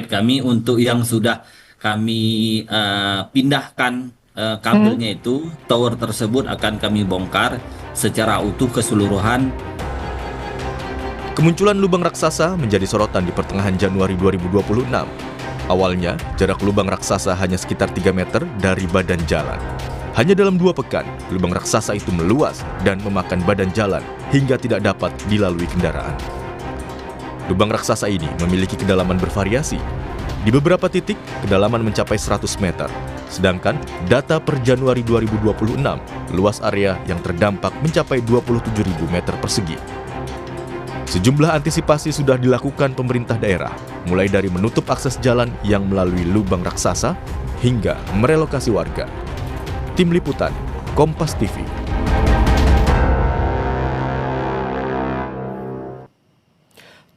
kami untuk yang sudah kami pindahkan Hmm. kabelnya itu, tower tersebut akan kami bongkar secara utuh keseluruhan. Kemunculan lubang raksasa menjadi sorotan di pertengahan Januari 2026. Awalnya, jarak lubang raksasa hanya sekitar 3 meter dari badan jalan. Hanya dalam 2 pekan, lubang raksasa itu meluas dan memakan badan jalan hingga tidak dapat dilalui kendaraan. Lubang raksasa ini memiliki kedalaman bervariasi. Di beberapa titik, kedalaman mencapai 100 meter. Sedangkan data per Januari 2026, luas area yang terdampak mencapai 27.000 meter persegi. Sejumlah antisipasi sudah dilakukan pemerintah daerah, mulai dari menutup akses jalan yang melalui lubang raksasa hingga merelokasi warga. Tim Liputan, Kompas TV.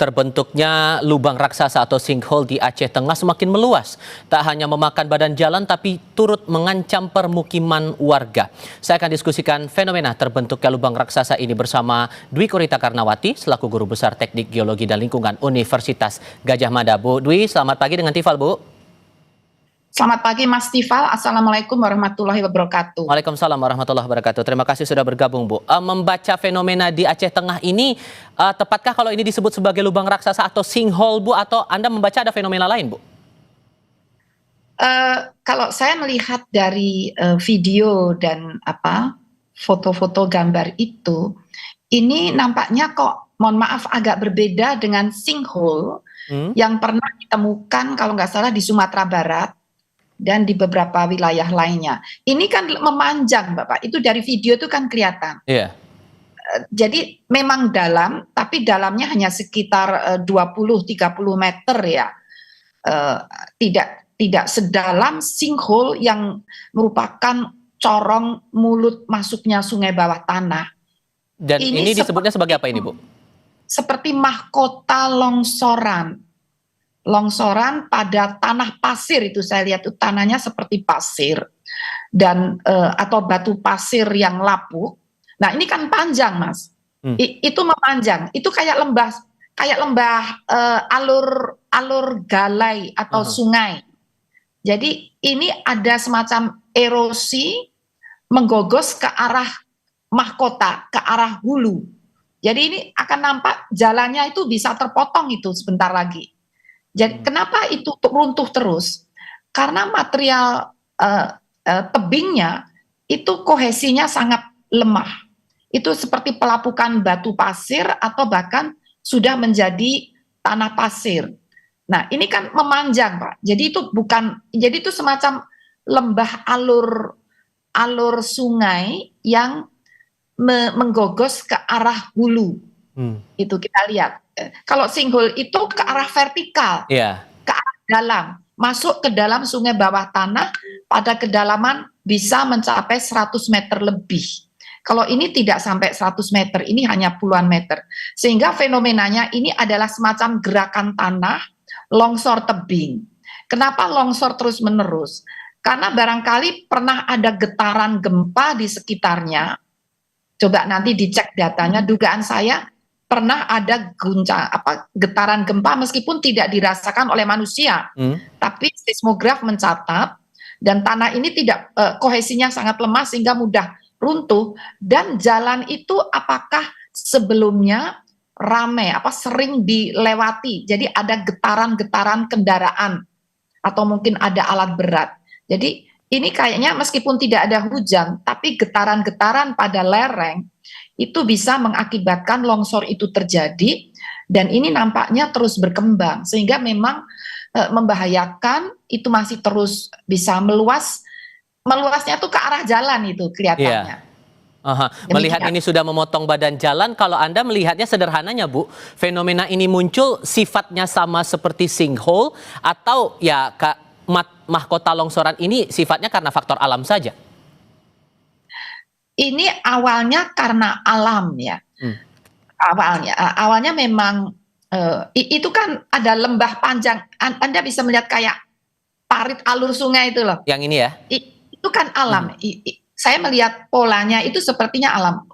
Terbentuknya lubang raksasa atau sinkhole di Aceh Tengah semakin meluas. Tak hanya memakan badan jalan, tapi turut mengancam permukiman warga. Saya akan diskusikan fenomena terbentuknya lubang raksasa ini bersama Dwi Korita Karnawati, selaku Guru Besar Teknik Geologi dan Lingkungan Universitas Gadjah Mada. Bu Dwi, selamat pagi dengan Tifal, Bu. Selamat pagi Mas Tifal, Assalamualaikum warahmatullahi wabarakatuh. Waalaikumsalam warahmatullahi wabarakatuh. Terima kasih sudah bergabung, Bu. Membaca fenomena di Aceh Tengah ini, tepatkah kalau ini disebut sebagai lubang raksasa atau sinkhole, Bu? Atau Anda membaca ada fenomena lain, Bu? Kalau saya melihat dari video dan foto-foto gambar itu, ini nampaknya kok, mohon maaf, agak berbeda dengan sinkhole yang pernah ditemukan kalau nggak salah di Sumatera Barat dan di beberapa wilayah lainnya. Ini kan memanjang, Bapak. Itu dari video itu kan kelihatan. Iya. Jadi memang dalam, tapi dalamnya hanya sekitar 20-30 meter ya. Tidak sedalam sinkhole yang merupakan corong mulut masuknya sungai bawah tanah. Dan ini disebutnya sebagai apa ini, Bu? Seperti mahkota longsoran. Longsoran pada tanah pasir, itu saya lihat itu tanahnya seperti pasir dan atau batu pasir yang lapuk. Nah, ini kan panjang, Mas. Itu memanjang. Itu kayak lembah alur galai atau sungai. Jadi ini ada semacam erosi menggogos ke arah mahkota, ke arah hulu. Jadi ini akan nampak jalannya itu bisa terpotong itu sebentar lagi. Jadi kenapa itu runtuh terus? Karena material tebingnya itu kohesinya sangat lemah. Itu seperti pelapukan batu pasir atau bahkan sudah menjadi tanah pasir. Nah, ini kan memanjang, Pak. Jadi itu semacam lembah alur sungai yang menggogos ke arah hulu. Itu kita lihat. Kalau sinkhole itu ke arah vertikal, ke arah dalam, masuk ke dalam sungai bawah tanah pada kedalaman bisa mencapai 100 meter lebih. Kalau ini tidak sampai 100 meter, ini hanya puluhan meter. Sehingga fenomenanya ini adalah semacam gerakan tanah, longsor tebing. Kenapa longsor terus-menerus? Karena barangkali pernah ada getaran gempa di sekitarnya. Coba nanti dicek datanya, dugaan saya pernah ada getaran gempa meskipun tidak dirasakan oleh manusia, tapi seismograf mencatat dan tanah ini tidak kohesinya sangat lemah sehingga mudah runtuh. Dan jalan itu apakah sebelumnya ramai, sering dilewati, jadi ada getaran-getaran kendaraan atau mungkin ada alat berat. Jadi ini kayaknya meskipun tidak ada hujan, tapi getaran-getaran pada lereng itu bisa mengakibatkan longsor itu terjadi, dan ini nampaknya terus berkembang sehingga memang membahayakan. Itu masih terus bisa meluasnya tuh ke arah jalan itu kelihatannya. Melihat ini sudah memotong badan jalan, kalau Anda melihatnya sederhananya, Bu, fenomena ini muncul sifatnya sama seperti sinkhole atau ya mahkota longsoran ini sifatnya karena faktor alam saja? Ini awalnya karena alam ya. Awalnya memang itu kan ada lembah panjang. Anda bisa melihat kayak parit alur sungai itu loh. Yang ini ya? Itu kan alam. Saya melihat polanya itu sepertinya alam.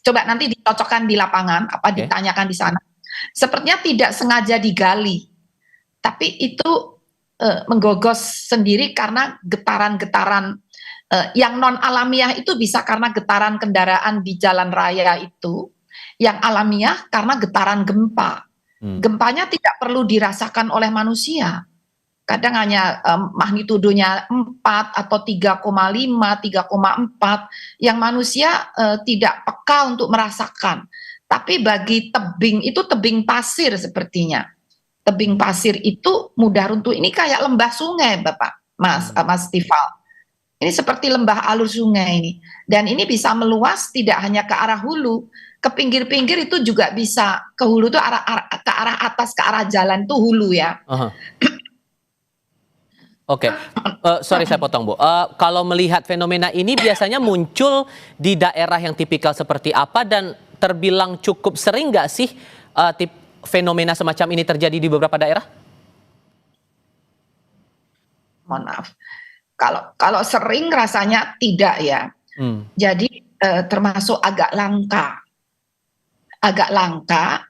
Coba nanti dicocokkan di lapangan, ditanyakan di sana. Sepertinya tidak sengaja digali. Tapi itu menggogos sendiri karena getaran-getaran yang non alamiah itu bisa karena getaran kendaraan di jalan raya itu, yang alamiah karena getaran gempa. Gempanya tidak perlu dirasakan oleh manusia. Kadang hanya magnitudonya 4 atau 3,5, 3,4 yang manusia tidak peka untuk merasakan. Tapi bagi tebing itu tebing pasir sepertinya. Tebing pasir itu mudah runtuh. Ini kayak lembah sungai, Bapak, Mas Tifal. Ini seperti lembah alur sungai ini. Dan ini bisa meluas tidak hanya ke arah hulu, ke pinggir-pinggir itu juga bisa. Ke hulu itu ke arah atas, ke arah jalan itu hulu ya. Oke, sorry saya potong Bu. Kalau melihat fenomena ini biasanya muncul di daerah yang tipikal seperti apa dan terbilang cukup sering nggak sih fenomena semacam ini terjadi di beberapa daerah? Mohon maaf. Kalau sering rasanya tidak ya. Jadi termasuk agak langka. Agak langka.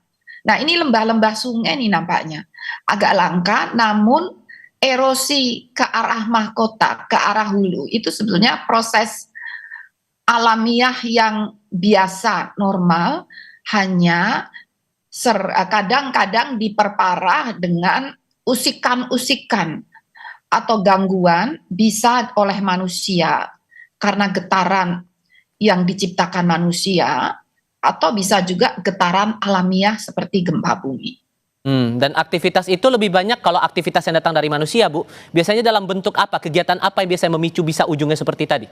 Nah ini lembah-lembah sungai nih nampaknya. Agak langka namun erosi ke arah mahkota, ke arah hulu, itu sebetulnya proses alamiah yang biasa, normal, hanya kadang-kadang diperparah dengan usikan-usikan atau gangguan bisa oleh manusia karena getaran yang diciptakan manusia, atau bisa juga getaran alamiah seperti gempa bumi. Dan aktivitas itu lebih banyak kalau aktivitas yang datang dari manusia, Bu. Biasanya dalam bentuk apa? Kegiatan apa yang biasanya memicu bisa ujungnya seperti tadi?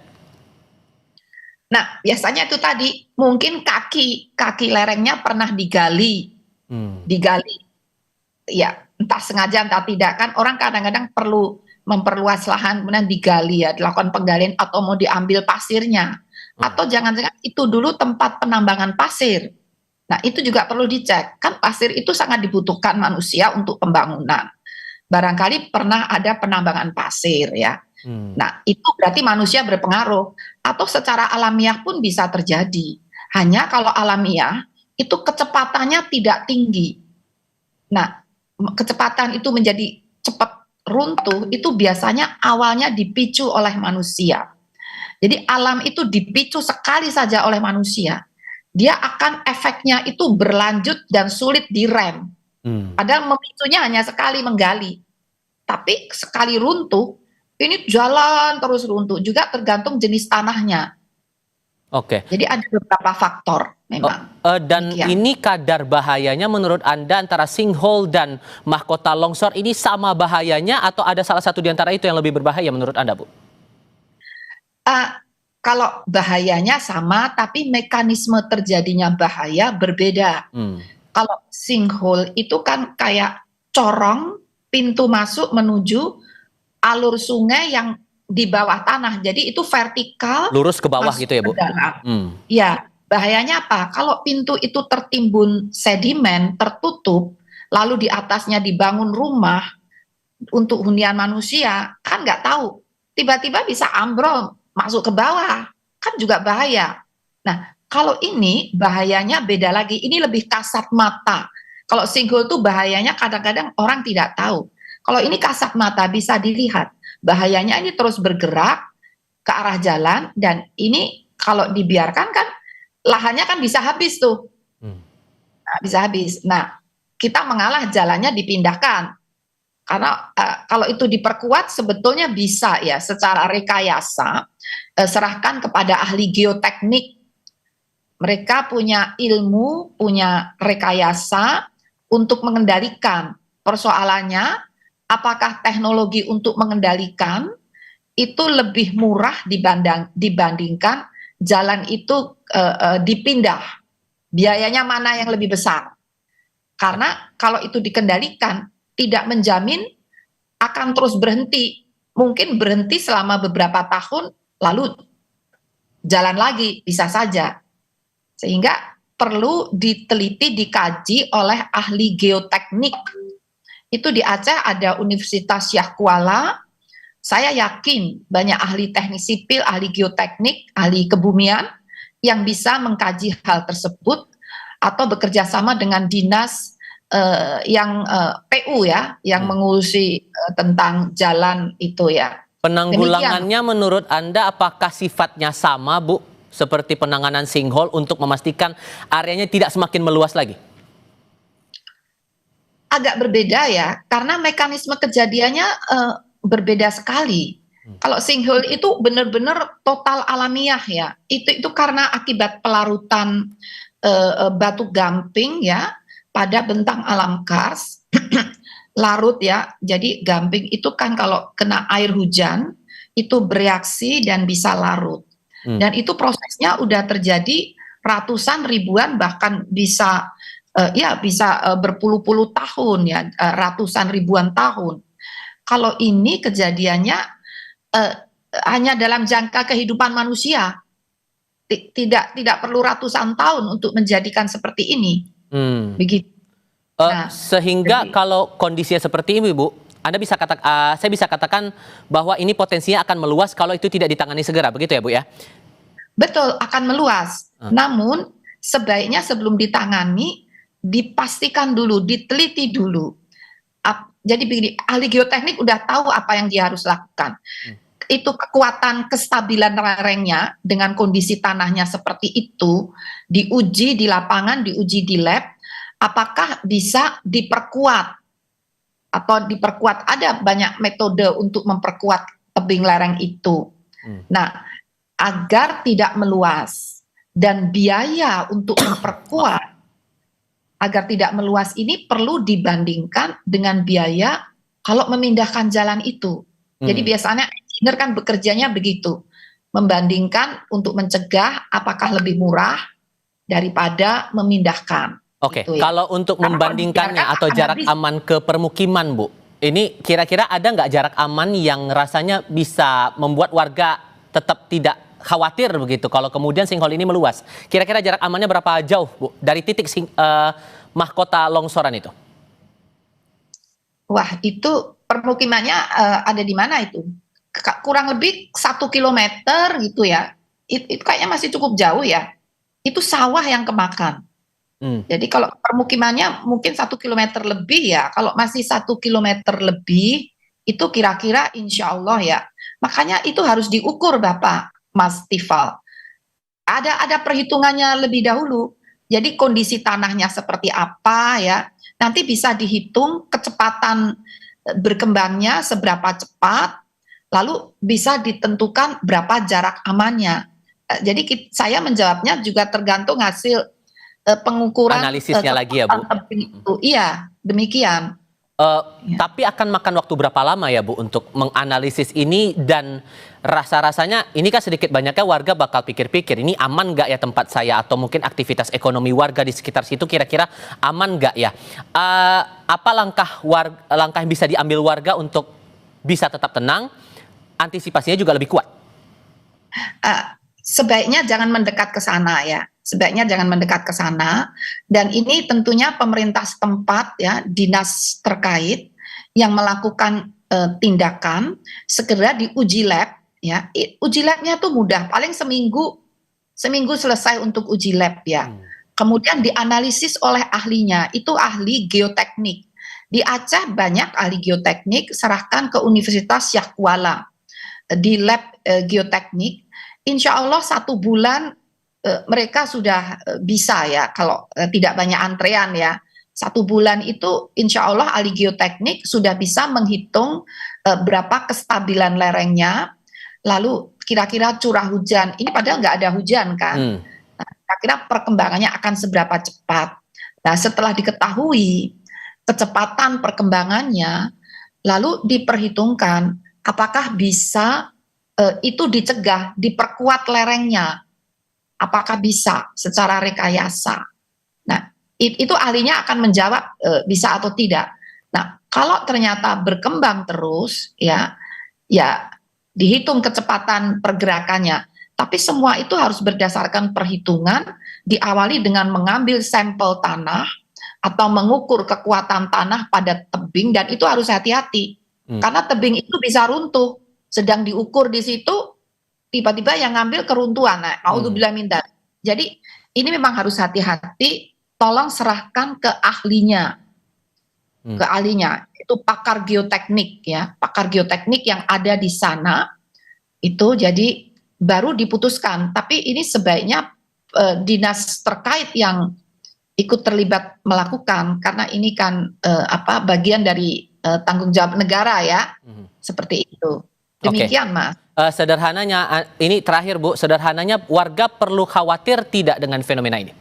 Nah, biasanya itu tadi mungkin kaki lerengnya pernah digali. Ya, entah sengaja entah tidak, kan orang kadang-kadang perlu memperluas lahan kemudian digali ya, dilakukan penggalian atau mau diambil pasirnya. Atau jangan-jangan itu dulu tempat penambangan pasir. Nah, itu juga perlu dicek. Kan pasir itu sangat dibutuhkan manusia untuk pembangunan. Barangkali pernah ada penambangan pasir ya. Nah, itu berarti manusia berpengaruh. Atau secara alamiah pun bisa terjadi. Hanya kalau alamiah, itu kecepatannya tidak tinggi. Nah, kecepatan itu menjadi cepat runtuh, itu biasanya awalnya dipicu oleh manusia. Jadi alam itu dipicu sekali saja oleh manusia. Dia akan efeknya itu berlanjut dan sulit direm. Padahal memicunya hanya sekali menggali. Tapi sekali runtuh, ini jalan terus runtuh. Juga tergantung jenis tanahnya. Oke. Jadi ada beberapa faktor memang. Dan ini kadar bahayanya menurut Anda antara sinkhole dan mahkota longsor ini sama bahayanya atau ada salah satu di antara itu yang lebih berbahaya menurut Anda, Bu? Kalau bahayanya sama, tapi mekanisme terjadinya bahaya berbeda. Kalau sinkhole itu kan kayak corong pintu masuk menuju alur sungai yang di bawah tanah. Jadi itu vertikal. Lurus ke bawah gitu ya, Bu? Ya, bahayanya apa? Kalau pintu itu tertimbun sedimen, tertutup, lalu di atasnya dibangun rumah untuk hunian manusia, kan nggak tahu. Tiba-tiba bisa ambrol, masuk ke bawah, kan juga bahaya. Nah, kalau ini bahayanya beda lagi, ini lebih kasat mata. Kalau sinkhole itu bahayanya kadang-kadang orang tidak tahu. Kalau ini kasat mata bisa dilihat, bahayanya ini terus bergerak ke arah jalan, dan ini kalau dibiarkan kan lahannya kan bisa habis tuh. Nah, bisa habis. Nah, kita mengalah jalannya dipindahkan. Karena kalau itu diperkuat sebetulnya bisa ya secara rekayasa, serahkan kepada ahli geoteknik. Mereka punya ilmu, punya rekayasa untuk mengendalikan. Persoalannya apakah teknologi untuk mengendalikan itu lebih murah dibandingkan jalan itu dipindah. Biayanya mana yang lebih besar? Karena kalau itu dikendalikan tidak menjamin akan terus berhenti. Mungkin berhenti selama beberapa tahun, lalu jalan lagi, bisa saja. Sehingga perlu diteliti, dikaji oleh ahli geoteknik. Itu di Aceh ada Universitas Syah Kuala. Saya yakin banyak ahli teknik sipil, ahli geoteknik, ahli kebumian yang bisa mengkaji hal tersebut atau bekerja sama dengan dinas PU ya, yang mengurusi tentang jalan itu ya. Penanggulangannya menurut Anda apakah sifatnya sama, Bu, seperti penanganan sinkhole untuk memastikan areanya tidak semakin meluas lagi? Agak berbeda ya, karena mekanisme kejadiannya berbeda sekali. Kalau sinkhole itu benar-benar total alamiah ya. Itu karena akibat pelarutan batu gamping ya pada bentang alam kars. Larut ya. Jadi gamping itu kan kalau kena air hujan itu bereaksi dan bisa larut. Dan itu prosesnya udah terjadi ratusan ribuan bahkan bisa berpuluh-puluh tahun ya, ratusan ribuan tahun. Kalau ini kejadiannya hanya dalam jangka kehidupan manusia, tidak perlu ratusan tahun untuk menjadikan seperti ini. Begitu. Sehingga kalau kondisinya seperti ini, Bu, saya bisa katakan bahwa ini potensinya akan meluas kalau itu tidak ditangani segera, begitu ya, Bu ya? Betul, akan meluas. Namun sebaiknya sebelum ditangani dipastikan dulu, diteliti dulu. Jadi begini, ahli geoteknik udah tahu apa yang dia harus lakukan. Itu kekuatan kestabilan lerengnya dengan kondisi tanahnya seperti itu diuji di lapangan, diuji di lab, apakah bisa diperkuat atau diperkuat. Ada banyak metode untuk memperkuat tebing lereng itu. Nah, agar tidak meluas dan biaya untuk memperkuat agar tidak meluas ini perlu dibandingkan dengan biaya kalau memindahkan jalan itu. Jadi biasanya engineer kan bekerjanya begitu, membandingkan untuk mencegah apakah lebih murah daripada memindahkan. Oke, gitu ya. Kalau untuk membandingkannya atau jarak aman ke permukiman, Bu, ini kira-kira ada nggak jarak aman yang rasanya bisa membuat warga tetap tidak khawatir begitu kalau kemudian sinkhole ini meluas? Kira-kira jarak amannya berapa jauh, Bu, dari titik mahkota longsoran itu? Wah, itu permukimannya ada di mana itu? Kurang lebih 1 kilometer gitu ya. Itu kayaknya masih cukup jauh ya. Itu sawah yang kemakan. Jadi kalau permukimannya mungkin 1 kilometer lebih ya. Kalau masih 1 kilometer lebih, itu kira-kira insya Allah ya. Makanya itu harus diukur Bapak, Mas Tifal. Ada perhitungannya lebih dahulu. Jadi kondisi tanahnya seperti apa ya. Nanti bisa dihitung kecepatan berkembangnya seberapa cepat, lalu bisa ditentukan berapa jarak amannya. Jadi saya menjawabnya juga tergantung hasil pengukuran analisisnya lagi ya, Bu? Itu. Iya, demikian. Tapi akan makan waktu berapa lama ya, Bu, untuk menganalisis ini? Dan rasa-rasanya ini kan sedikit banyaknya warga bakal pikir-pikir, ini aman nggak ya tempat saya, atau mungkin aktivitas ekonomi warga di sekitar situ kira-kira aman nggak ya? Apa langkah yang bisa diambil warga untuk bisa tetap tenang, antisipasinya juga lebih kuat? Sebaiknya jangan mendekat ke sana ya. Sebaiknya jangan mendekat ke sana, dan ini tentunya pemerintah setempat ya, dinas terkait yang melakukan tindakan segera diuji lab ya. Uji labnya tuh mudah, paling seminggu selesai untuk uji lab ya. Kemudian dianalisis oleh ahlinya, itu ahli geoteknik. Di Aceh banyak ahli geoteknik, serahkan ke Universitas Syah Kuala di lab geoteknik. Insya Allah 1 bulan mereka sudah bisa ya, kalau tidak banyak antrean ya. 1 bulan itu insya Allah ahli geoteknik sudah bisa menghitung berapa kestabilan lerengnya, lalu kira-kira curah hujan, ini padahal nggak ada hujan kan, kira-kira perkembangannya akan seberapa cepat. Nah, setelah diketahui kecepatan perkembangannya, lalu diperhitungkan apakah bisa itu dicegah, diperkuat lerengnya. Apakah bisa secara rekayasa? Nah, itu ahlinya akan menjawab bisa atau tidak. Nah, kalau ternyata berkembang terus, ya dihitung kecepatan pergerakannya. Tapi semua itu harus berdasarkan perhitungan, diawali dengan mengambil sampel tanah atau mengukur kekuatan tanah pada tebing, dan itu harus hati-hati. Karena tebing itu bisa runtuh, sedang diukur di situ, tiba-tiba yang ngambil keruntuhan. Nah, naudzubillah min dzalik. Jadi ini memang harus hati-hati, tolong serahkan ke ahlinya ke ahlinya, itu pakar geoteknik ya, pakar geoteknik yang ada di sana itu jadi baru diputuskan. Tapi ini sebaiknya dinas terkait yang ikut terlibat melakukan karena ini kan bagian dari tanggung jawab negara ya, seperti itu. Demikian Mas. Sederhananya, ini terakhir Bu, sederhananya warga perlu khawatir tidak dengan fenomena ini?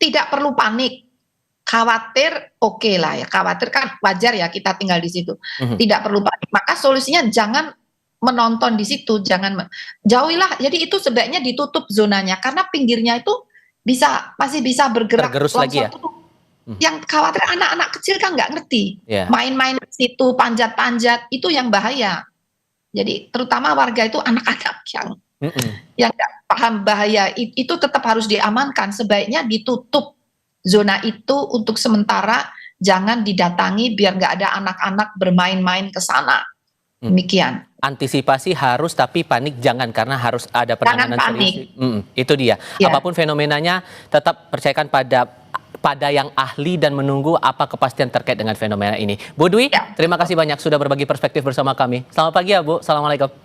Tidak perlu panik. Khawatir oke lah ya, khawatir kan wajar ya, kita tinggal di situ. Tidak perlu panik. Maka solusinya jangan menonton di situ, jangan jauhilah. Jadi itu sebaiknya ditutup zonanya karena pinggirnya itu masih bisa bergerak. Tergerus lagi ya. Yang khawatir anak-anak kecil kan nggak ngerti. Main-main di situ, panjat-panjat itu yang bahaya. Jadi terutama warga itu anak-anak yang nggak paham bahaya itu tetap harus diamankan. Sebaiknya ditutup zona itu untuk sementara, jangan didatangi biar nggak ada anak-anak bermain-main ke sana. Demikian. Antisipasi harus, tapi panik jangan, karena harus ada penanganan serius. Itu dia. Ya. Apapun fenomenanya, tetap percayakan pada yang ahli dan menunggu apa kepastian terkait dengan fenomena ini. Bu Dwi, terima kasih banyak sudah berbagi perspektif bersama kami. Selamat pagi ya Bu. Assalamualaikum.